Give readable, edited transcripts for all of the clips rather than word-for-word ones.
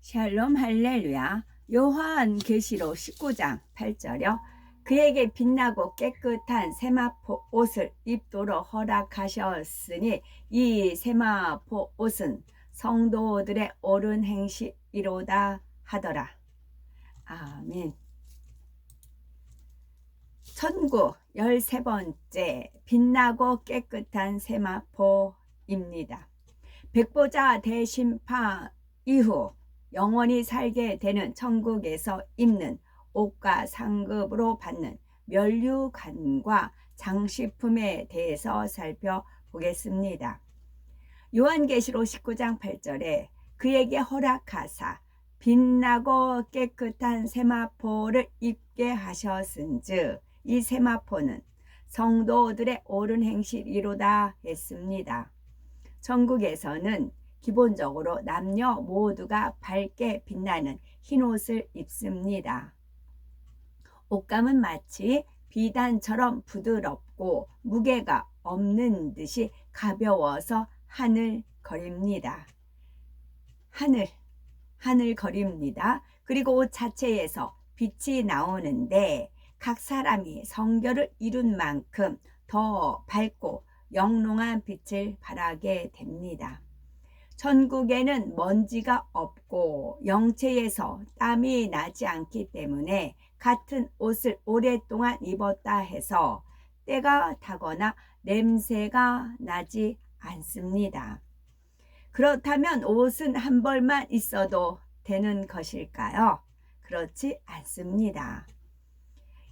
샬롬 할렐루야. 요한계시록 19장 8절요. 그에게 빛나고 깨끗한 세마포 옷을 입도록 허락하셨으니 이 세마포 옷은 성도들의 옳은 행실이로다 하더라. 아멘. 천국 13번째 빛나고 깨끗한 세마포입니다. 백보자 대심판 이후 영원히 살게 되는 천국에서 입는 옷과 상급으로 받는 면류관과 장식품에 대해서 살펴보겠습니다. 요한계시록 19장 8절에 그에게 허락하사 빛나고 깨끗한 세마포를 입게 하셨은즉 이 세마포는 성도들의 옳은 행실이로다 했습니다. 천국에서는 기본적으로 남녀 모두가 밝게 빛나는 흰옷을 입습니다. 옷감은 마치 비단처럼 부드럽고 무게가 없는 듯이 가벼워서 하늘거립니다. 하늘거립니다. 그리고 옷 자체에서 빛이 나오는데 각 사람이 성결을 이룬 만큼 더 밝고 영롱한 빛을 발하게 됩니다. 천국에는 먼지가 없고 영체에서 땀이 나지 않기 때문에 같은 옷을 오랫동안 입었다 해서 때가 타거나 냄새가 나지 않습니다. 그렇다면 옷은 한 벌만 있어도 되는 것일까요? 그렇지 않습니다.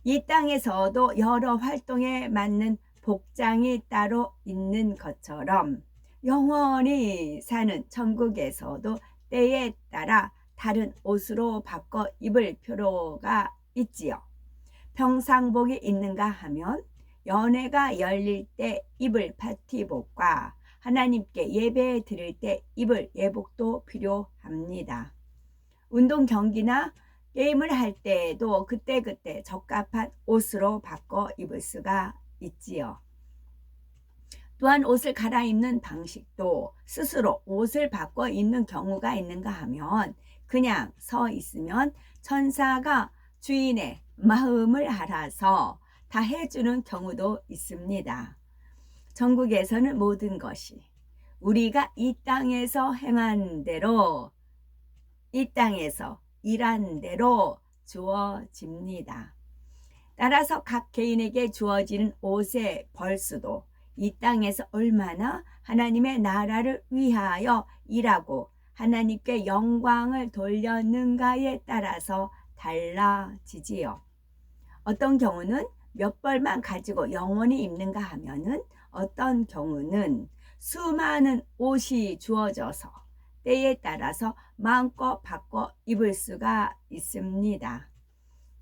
이 땅에서도 여러 활동에 맞는 복장이 따로 있는 것처럼 영원히 사는 천국에서도 때에 따라 다른 옷으로 바꿔 입을 필요가 있지요. 평상복이 있는가 하면 연회가 열릴 때 입을 파티복과 하나님께 예배 드릴 때 입을 예복도 필요합니다. 운동 경기나 게임을 할 때에도 그때그때 적합한 옷으로 바꿔 입을 수가 있지요. 또한 옷을 갈아입는 방식도 스스로 옷을 바꿔 입는 경우가 있는가 하면 그냥 서 있으면 천사가 주인의 마음을 알아서 다 해주는 경우도 있습니다. 천국에서는 모든 것이 우리가 이 땅에서 행한 대로, 이 땅에서 일한 대로 주어집니다. 따라서 각 개인에게 주어지는 옷의 벌수도 이 땅에서 얼마나 하나님의 나라를 위하여 일하고 하나님께 영광을 돌렸는가에 따라서 달라지지요. 어떤 경우는 몇 벌만 가지고 영원히 입는가 하면은 어떤 경우는 수많은 옷이 주어져서 때에 따라서 마음껏 바꿔 입을 수가 있습니다.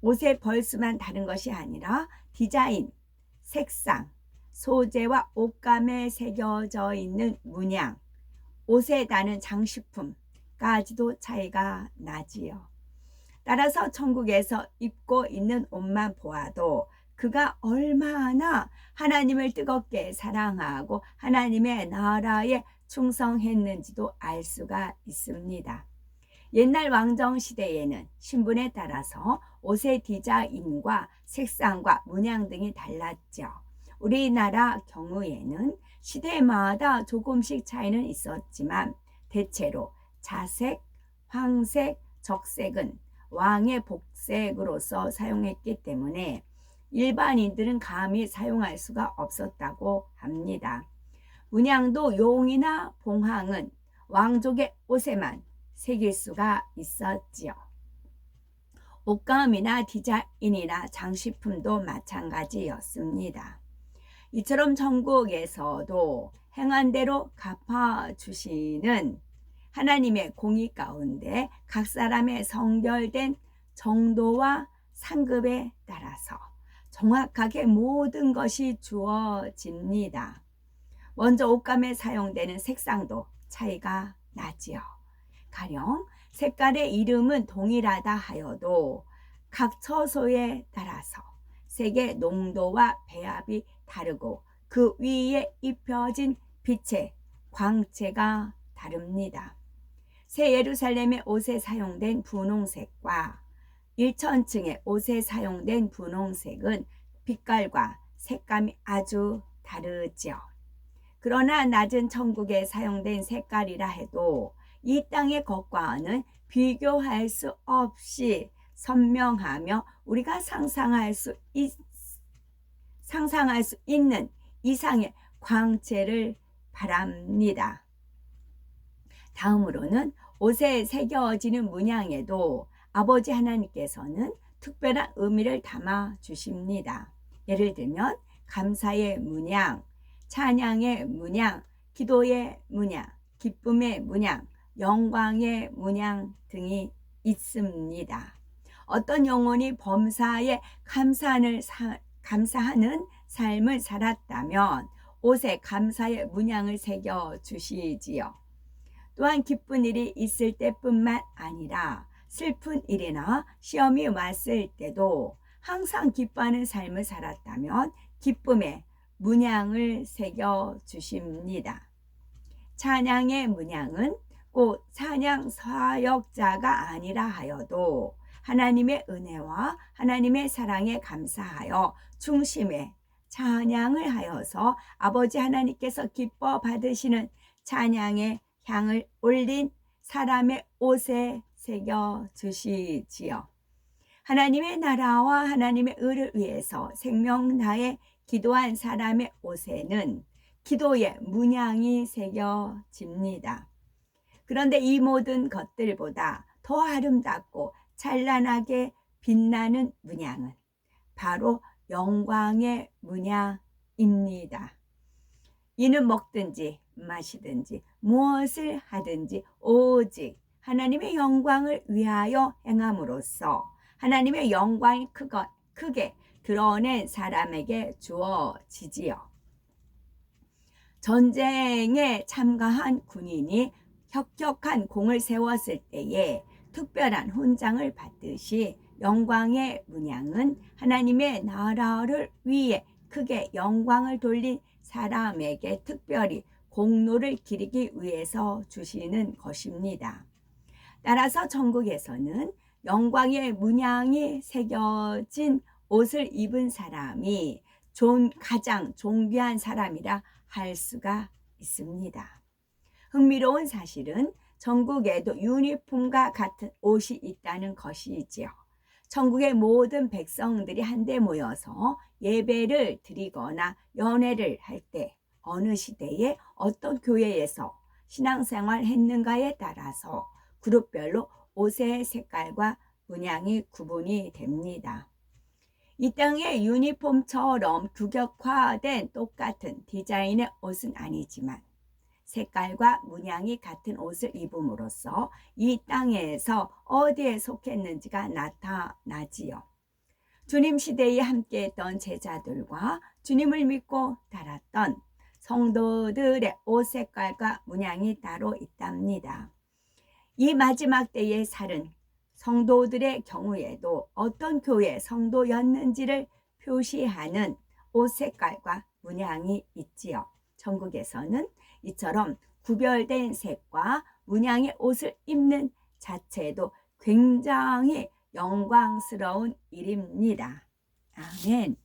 옷의 벌수만 다른 것이 아니라 디자인, 색상, 소재와 옷감에 새겨져 있는 문양, 옷에 다는 장식품까지도 차이가 나지요. 따라서 천국에서 입고 있는 옷만 보아도 그가 얼마나 하나님을 뜨겁게 사랑하고 하나님의 나라에 충성했는지도 알 수가 있습니다. 옛날 왕정 시대에는 신분에 따라서 옷의 디자인과 색상과 문양 등이 달랐죠. 우리나라 경우에는 시대마다 조금씩 차이는 있었지만 대체로 자색, 황색, 적색은 왕의 복색으로서 사용했기 때문에 일반인들은 감히 사용할 수가 없었다고 합니다. 문양도 용이나 봉황은 왕족의 옷에만 새길 수가 있었지요. 옷감이나 디자인이나 장식품도 마찬가지였습니다. 이처럼 천국에서도 행한 대로 갚아주시는 하나님의 공의 가운데 각 사람의 성결된 정도와 상급에 따라서 정확하게 모든 것이 주어집니다. 먼저 옷감에 사용되는 색상도 차이가 나지요. 가령 색깔의 이름은 동일하다 하여도 각 처소에 따라서 색의 농도와 배합이 다르고 그 위에 입혀진 빛의 광채가 다릅니다. 새 예루살렘의 옷에 사용된 분홍색과 1천층의 옷에 사용된 분홍색은 빛깔과 색감이 아주 다르지요. 그러나 낮은 천국에 사용된 색깔이라 해도 이 땅의 것과는 비교할 수 없이 선명하며 우리가 상상할 수 있는 이상의 광채를 바랍니다. 다음으로는 옷에 새겨지는 문양에도 아버지 하나님께서는 특별한 의미를 담아 주십니다. 예를 들면 감사의 문양, 찬양의 문양, 기도의 문양, 기쁨의 문양, 영광의 문양 등이 있습니다. 어떤 영혼이 범사에 감사하는 삶을 살았다면 옷에 감사의 문양을 새겨 주시지요. 또한 기쁜 일이 있을 때뿐만 아니라 슬픈 일이나 시험이 왔을 때도 항상 기뻐하는 삶을 살았다면 기쁨의 문양을 새겨 주십니다. 찬양의 문양은 꼭 찬양 사역자가 아니라 하여도 하나님의 은혜와 하나님의 사랑에 감사하여 중심에 찬양을 하여서 아버지 하나님께서 기뻐 받으시는 찬양의 향을 올린 사람의 옷에 새겨 주시지요. 하나님의 나라와 하나님의 의를 위해서 생명 다해 기도한 사람의 옷에는 기도의 문양이 새겨집니다. 그런데 이 모든 것들보다 더 아름답고 찬란하게 빛나는 문양은 바로 영광의 문양입니다. 이는 먹든지 마시든지 무엇을 하든지 오직 하나님의 영광을 위하여 행함으로써 하나님의 영광이 크게 드러낸 사람에게 주어지지요. 전쟁에 참가한 군인이 혁혁한 공을 세웠을 때에 특별한 훈장을 받듯이 영광의 문양은 하나님의 나라를 위해 크게 영광을 돌린 사람에게 특별히 공로를 기리기 위해서 주시는 것입니다. 따라서 천국에서는 영광의 문양이 새겨진 옷을 입은 사람이 가장 존귀한 사람이라 할 수가 있습니다. 흥미로운 사실은 천국에도 유니폼과 같은 옷이 있다는 것이지요. 천국의 모든 백성들이 한데 모여서 예배를 드리거나 연회를 할 때 어느 시대에 어떤 교회에서 신앙생활 했는가에 따라서 그룹별로 옷의 색깔과 문양이 구분이 됩니다. 이 땅의 유니폼처럼 규격화된 똑같은 디자인의 옷은 아니지만 색깔과 문양이 같은 옷을 입음으로써 이 땅에서 어디에 속했는지가 나타나지요. 주님 시대에 함께했던 제자들과 주님을 믿고 따랐던 성도들의 옷 색깔과 문양이 따로 있답니다. 이 마지막 때의 살은 성도들의 경우에도 어떤 교회 성도였는지를 표시하는 옷 색깔과 문양이 있지요. 천국에서는 이처럼 구별된 색과 문양의 옷을 입는 자체도 굉장히 영광스러운 일입니다. 아멘.